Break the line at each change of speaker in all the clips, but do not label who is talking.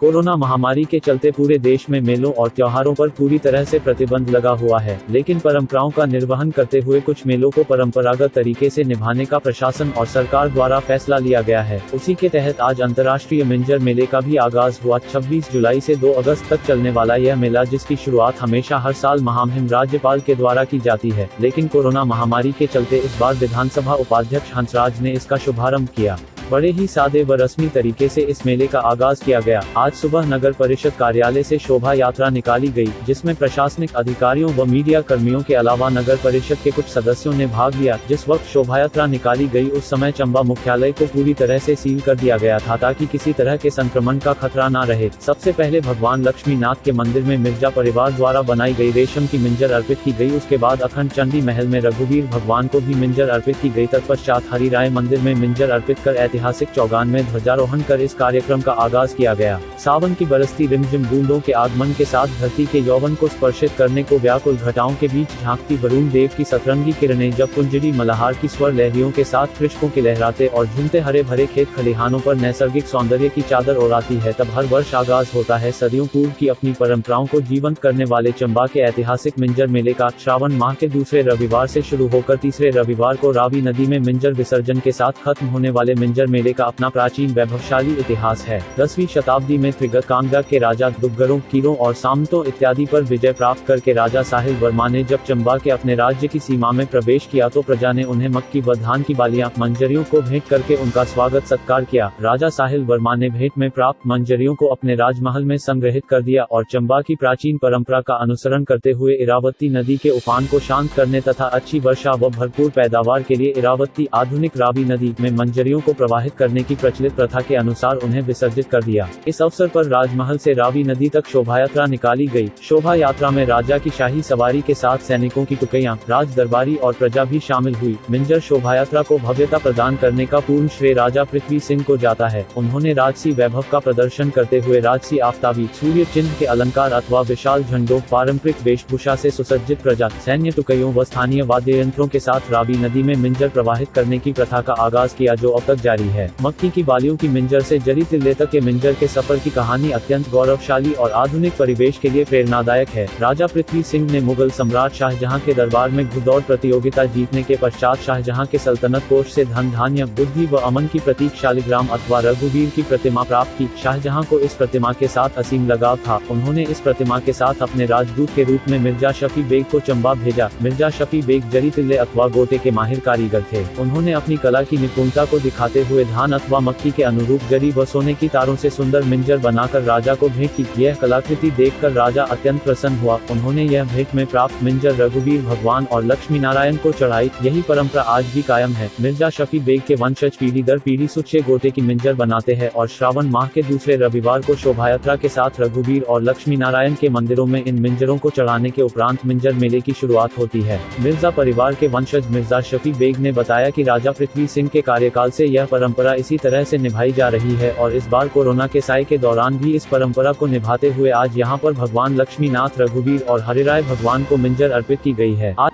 Corona महामारी के चलते पूरे देश में मेलों और त्योहारों पर पूरी तरह से प्रतिबंध लगा हुआ है, लेकिन परंपराओं का निर्वहन करते हुए कुछ मेलों को परंपरागत तरीके से निभाने का प्रशासन और सरकार द्वारा फैसला लिया गया है। उसी के तहत आज अंतर्राष्ट्रीय मिंजर मेले का भी आगाज हुआ। 26 जुलाई से 2 अगस्त तक चलने वाला यह मेला, जिसकी शुरुआत हमेशा हर साल महामहिम राज्यपाल के द्वारा की जाती है, लेकिन कोरोना महामारी के चलते इस बार विधानसभा उपाध्यक्ष हंसराज ने इसका शुभारंभ किया। बड़े ही सादे व रस्मी तरीके से इस मेले का आगाज किया गया। आज सुबह नगर परिषद कार्यालय से शोभा यात्रा निकाली गई, जिसमें प्रशासनिक अधिकारियों व मीडिया कर्मियों के अलावा नगर परिषद के कुछ सदस्यों ने भाग लिया। जिस वक्त शोभा यात्रा निकाली गई उस समय चंबा मुख्यालय को पूरी तरह से सील कर दिया गया था, ताकि किसी तरह के संक्रमण का खतरा न रहे। सबसे पहले भगवान लक्ष्मी नाथ के मंदिर में मिर्जा परिवार द्वारा बनाई गई रेशम की मिंजर अर्पित की गई। उसके बाद अखंड चंडी महल में रघुवीर भगवान को भी मिंजर अर्पित की गई। तत्पश्चात हरिराय मंदिर में मिंजर अर्पित कर ऐतिहासिक चौगान में ध्वजारोहण कर इस कार्यक्रम का आगाज किया गया। सावन की बरसती रिमझिम बूंदों के आगमन के साथ धरती के यौवन को स्पर्शित करने को व्याकुल घटाओं के बीच झांकती वरुण देव की सतरंगी किरणें जब कुंजड़ी मल्हार की स्वर लहरियों के साथ कृषकों के लहराते और झूमते हरे भरे खेत खलिहानों पर नैसर्गिक सौंदर्य की चादर ओढ़ाती है, तब हर वर्ष आगाज होता है सदियों पूर्व की अपनी परंपराओं को जीवंत करने वाले चंबा के ऐतिहासिक मिंजर मेले का। श्रावण माह के दूसरे रविवार से शुरू होकर तीसरे रविवार को रावी नदी में मिंजर विसर्जन के साथ खत्म होने वाले मिंजर मेले का अपना प्राचीन वैभवशाली इतिहास है। 10वीं शताब्दी में त्रिगत कांगड़ा के राजा दुग्गरों, कीरों और सामंतों इत्यादि पर विजय प्राप्त करके राजा साहिल वर्मा ने जब चंबा के अपने राज्य की सीमा में प्रवेश किया तो प्रजा ने उन्हें मक्की व धान की बालियां मंजरियों को भेंट करके उनका स्वागत सत्कार किया। राजा साहिल वर्मा ने भेंट में प्राप्त मंजरियों को अपने राजमहल में संग्रहित कर दिया और चंबा की प्राचीन परंपरा का अनुसरण करते हुए इरावती नदी के उफान को शांत करने तथा अच्छी वर्षा व भरपूर पैदावार के लिए इरावती आधुनिक रावी नदी में मंजरियों को प्रवाहित करने की प्रचलित प्रथा के अनुसार उन्हें विसर्जित कर दिया। इस अवसर पर राजमहल से रावी नदी तक शोभा यात्रा निकाली गई। शोभा यात्रा में राजा की शाही सवारी के साथ सैनिकों की टुकड़ियां, राज दरबारी और प्रजा भी शामिल हुई। मिंजर शोभा यात्रा को भव्यता प्रदान करने का पूर्ण श्रेय राजा पृथ्वी सिंह को जाता है। उन्होंने राजसी वैभव का प्रदर्शन करते हुए राजसी आफ्ताबी सूर्य चिन्ह के अलंकार अथवा विशाल झंडों, पारंपरिक वेशभूषा से सुसज्जित प्रजा, सैन्य टुकड़ियों व स्थानीय वाद्य यंत्रों के साथ रावी नदी में मिंजर प्रवाहित करने की प्रथा का आगाज किया, जो अब तक जारी है। मक्की की बालियों की मिंजर से जरी तिल्ले तक के मिंजर के सफर की कहानी अत्यंत गौरवशाली और आधुनिक परिवेश के लिए प्रेरणादायक है। राजा पृथ्वी सिंह ने मुगल सम्राट शाहजहां के दरबार में घुड़दौड़ प्रतियोगिता जीतने के पश्चात शाहजहां के सल्तनत कोष से धन धान्य, बुद्धि व अमन की प्रतीक शालिग्राम अथवा रघुवीर की प्रतिमा प्राप्त की। शाहजहां को इस प्रतिमा के साथ असीम लगाव था। उन्होंने इस प्रतिमा के साथ अपने राजदूत के रूप में मिर्जा शफी बेग को चंबा भेजा। मिर्जा शफी बेग जरी तिल्ले अथवा गोटे के माहिर कारीगर थे। उन्होंने अपनी कला की निपुणता को दिखाते हुए धान अथवा मक्की के अनुरूप जरी व सोने की तारों से सुंदर मिंजर बनाकर राजा को भेंट की। यह कलाकृति देखकर राजा अत्यंत प्रसन्न हुआ। उन्होंने यह भेंट में प्राप्त मिंजर रघुवीर भगवान और लक्ष्मी नारायण को चढ़ाई। यही परंपरा आज भी कायम है। मिर्जा शफी बेग के वंशज पीढ़ी दर पीढ़ी सुच्चे गोटे की मिंजर बनाते हैं और श्रावण माह के दूसरे रविवार को शोभायात्रा के साथ रघुवीर और लक्ष्मी नारायण के मंदिरों में इन मिंजरों को चढ़ाने के उपरांत मिंजर मेले की शुरुआत होती है। मिर्जा परिवार के वंशज मिर्जा शफी बेग ने बताया कि राजा पृथ्वी सिंह के कार्यकाल से यह परंपरा इसी तरह से निभाई जा रही है और इस बार कोरोना के साए के दौरान भी इस परंपरा को निभाते हुए आज यहाँ पर भगवान लक्ष्मी नाथ, रघुवीर और हरिराय भगवान को मिंजर अर्पित की गई है। आज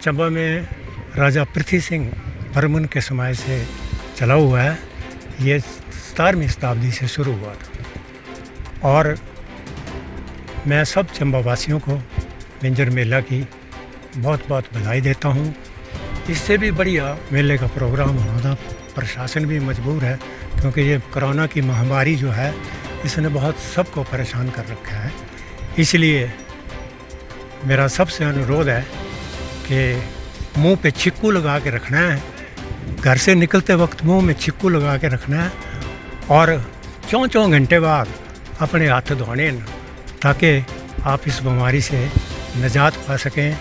चंबा में राजा पृथ्वी सिंह बर्मन के समय से चला हुआ है। ये 17वीं शताब्दी से शुरू हुआ था और मैं सब चंबा वासियों को मिंजर मेला की बहुत बहुत बधाई देता हूँ। इससे भी बढ़िया मेले का प्रोग्राम होना था। प्रशासन भी मजबूर है क्योंकि ये कोरोना की महामारी जो है इसने बहुत सबको परेशान कर रखा है। इसलिए मेरा सबसे अनुरोध है कि मुंह पे चिक्कू लगा के रखना है, घर से निकलते वक्त मुंह में चिक्कू लगा के रखना है और 4 घंटे बाद अपने हाथ धोने हैं ताकि आप इस बीमारी से निजात पा सकें।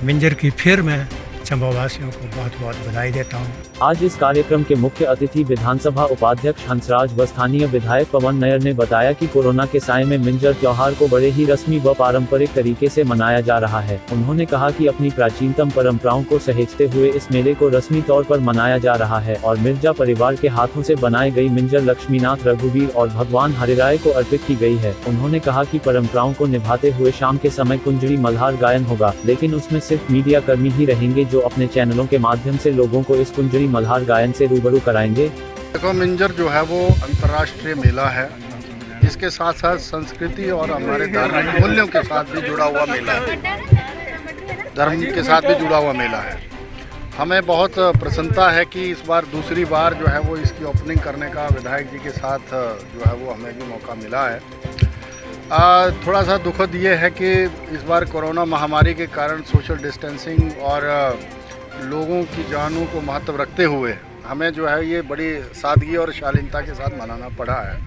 मिंजर की फिर मैं चंबा वासियों को बहुत बहुत बधाई देता हूँ।
आज इस कार्यक्रम के मुख्य अतिथि विधानसभा उपाध्यक्ष हंसराज व स्थानीय विधायक पवन नैयर ने बताया कि कोरोना के साए में मिंजर त्योहार को बड़े ही रस्मी व पारंपरिक तरीके से मनाया जा रहा है। उन्होंने कहा कि अपनी प्राचीनतम परंपराओं को सहेजते हुए इस मेले को रस्मी तौर पर मनाया जा रहा है और मिर्जा परिवार के हाथों से बनाई गई मिंजर लक्ष्मीनाथ, रघुवीर और भगवान हरिराय को अर्पित की गई है। उन्होंने कहा कि परंपराओं को निभाते हुए शाम के समय कुंजड़ी मल्हार गायन होगा, लेकिन उसमें सिर्फ मीडिया कर्मी ही रहेंगे जो अपने चैनलों के माध्यम से लोगों को इस कुंजड़ी मल्हार गायन से रूबरू कराएंगे।
देखो, मिंजर जो है वो अंतर्राष्ट्रीय मेला है इसके साथ साथ संस्कृति और हमारे धार्मिक मूल्यों के साथ भी जुड़ा हुआ मेला है, धर्म के साथ भी जुड़ा हुआ मेला है। हमें बहुत प्रसन्नता है कि इस बार दूसरी बार जो है वो इसकी ओपनिंग करने का विधायक जी के साथ जो है वो हमें भी मौका मिला है। थोड़ा सा दुखद ये है कि इस बार कोरोना महामारी के कारण सोशल डिस्टेंसिंग और लोगों की जानों को महत्व रखते हुए हमें जो है ये बड़ी सादगी और शालीनता के साथ मनाना पड़ा है,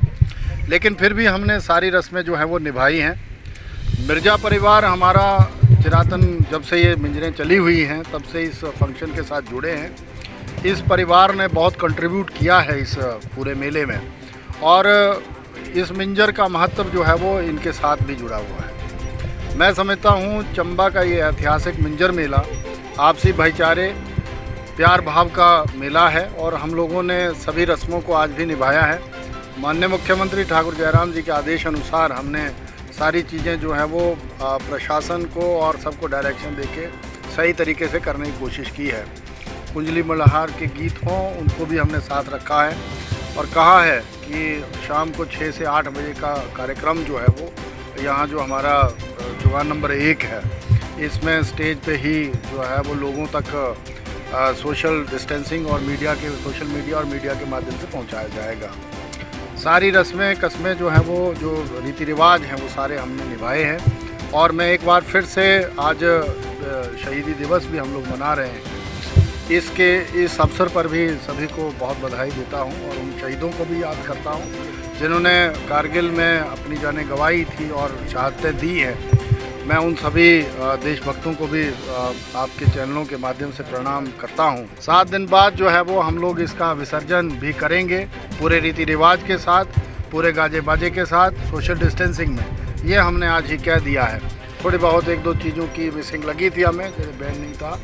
लेकिन फिर भी हमने सारी रस्में जो हैं वो निभाई हैं। मिर्ज़ा परिवार हमारा चिरातन जब से ये मिंजरें चली हुई हैं तब से इस फंक्शन के साथ जुड़े हैं। इस परिवार ने बहुत कंट्रीब्यूट किया है इस पूरे मेले में और इस मिंजर का महत्व जो है वो इनके साथ भी जुड़ा हुआ है। मैं समझता हूँ चंबा का ये ऐतिहासिक मिंजर मेला आपसी भाईचारे प्यार भाव का मेला है और हम लोगों ने सभी रस्मों को आज भी निभाया है। माननीय मुख्यमंत्री ठाकुर जयराम जी के आदेश अनुसार हमने सारी चीज़ें जो है वो प्रशासन को और सबको डायरेक्शन देके सही तरीके से करने की कोशिश की है। कुंजली मल्हार के गीत हों उनको भी हमने साथ रखा है और कहा है कि शाम को 6 से 8 बजे का कार्यक्रम जो है वो यहाँ जो हमारा जुगान नंबर 1 है इसमें स्टेज पे ही जो है वो लोगों तक सोशल डिस्टेंसिंग और सोशल मीडिया और मीडिया के माध्यम से पहुँचाया जाएगा। सारी रस्में कस्में जो हैं वो जो रीति रिवाज हैं वो सारे हमने निभाए हैं और मैं एक बार फिर से आज शहीदी दिवस भी हम लोग मना रहे हैं, इस अवसर पर भी सभी को बहुत बधाई देता हूं और उन शहीदों को भी याद करता हूं जिन्होंने कारगिल में अपनी जानें गंवाई थी और शहादतें दी हैं। मैं उन सभी देशभक्तों को भी आपके चैनलों के माध्यम से प्रणाम करता हूं। 7 दिन बाद जो है वो हम लोग इसका विसर्जन भी करेंगे पूरे रीति रिवाज के साथ, पूरे गाजे बाजे के साथ, सोशल डिस्टेंसिंग में। ये हमने आज ही कह दिया है। थोड़ी बहुत 1-2 चीज़ों की मिसिंग लगी थी हमें, जैसे बैंड नहीं था,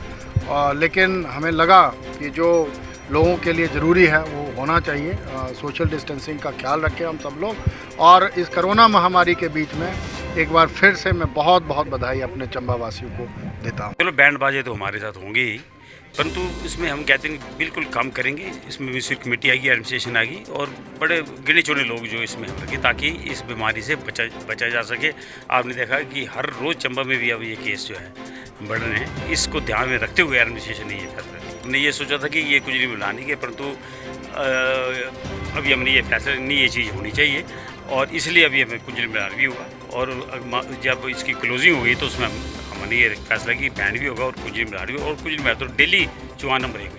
लेकिन हमें लगा कि जो लोगों के लिए ज़रूरी है वो होना चाहिए। सोशल डिस्टेंसिंग का ख्याल रखें हम सब लोग और इस कोरोना महामारी के बीच में एक बार फिर से मैं बहुत बहुत बधाई अपने चंबा वासियों को देता हूँ।
चलो बैंड बाजे तो हमारे साथ होंगे ही, परंतु इसमें हम कहते हैं बिल्कुल काम करेंगे। इसमें म्यूजिक कमेटी आएगी, एडमिनिस्ट्रेशन आएगी और बड़े गिने चुने लोग जो इसमें हम रखें ताकि इस बीमारी से बचा जा सके। आपने देखा कि हर रोज़ चंबा में भी अब ये केस जो है बढ़ रहे हैं। इसको ध्यान में रखते हुए एडमिनिस्ट्रेशन ने ये फैसला, हमने ये सोचा था कि ये कुछ नहीं मिलाने के, परंतु अभी हमने ये फैसला नहीं, ये चीज़ होनी चाहिए और इसलिए अभी हमें कुछ दिन में भी हुआ और जब इसकी क्लोजिंग हुई तो उसमें हमने ये फैसला कि बैंड भी होगा और कुछ दिन में भी और कुछ दिन में तो डेली जुगान नंबर 1 से।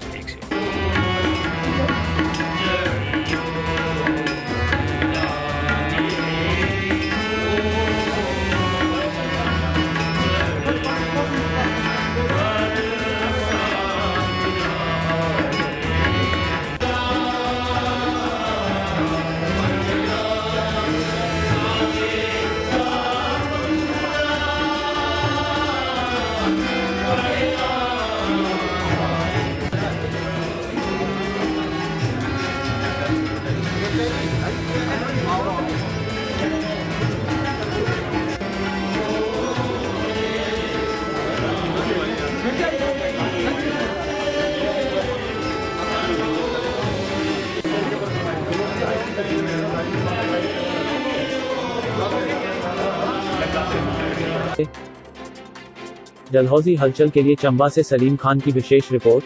डलहौजी हलचल के लिए चंबा से सलीम खान की विशेष रिपोर्ट।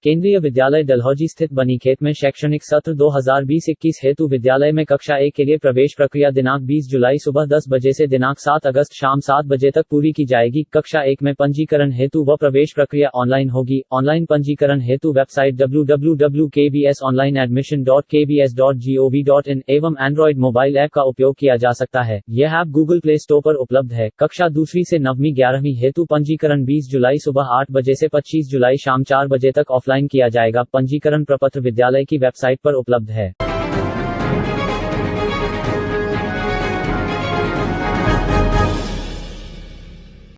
केंद्रीय विद्यालय डलहौजी स्थित बनीखेत में शैक्षणिक सत्र 2020-21 हेतु विद्यालय में कक्षा 1 के लिए प्रवेश प्रक्रिया दिनांक 20 जुलाई सुबह 10 बजे से दिनांक 7 अगस्त शाम 7 बजे तक पूरी की जाएगी। कक्षा 1 में पंजीकरण हेतु व प्रवेश प्रक्रिया ऑनलाइन होगी। ऑनलाइन पंजीकरण हेतु वेबसाइट www.kbsonlineadmission.kbs.gov.in एवं एंड्रॉइड मोबाइल ऐप का उपयोग किया जा सकता है। यह ऐप गूगल प्ले स्टोर पर उपलब्ध है। कक्षा दूसरी से 9वीं 11वीं हेतु पंजीकरण 20 जुलाई सुबह 8 बजे से 25 जुलाई शाम 4 बजे तक ऑफलाइन किया जाएगा। पंजीकरण प्रपत्र विद्यालय की वेबसाइट पर उपलब्ध है।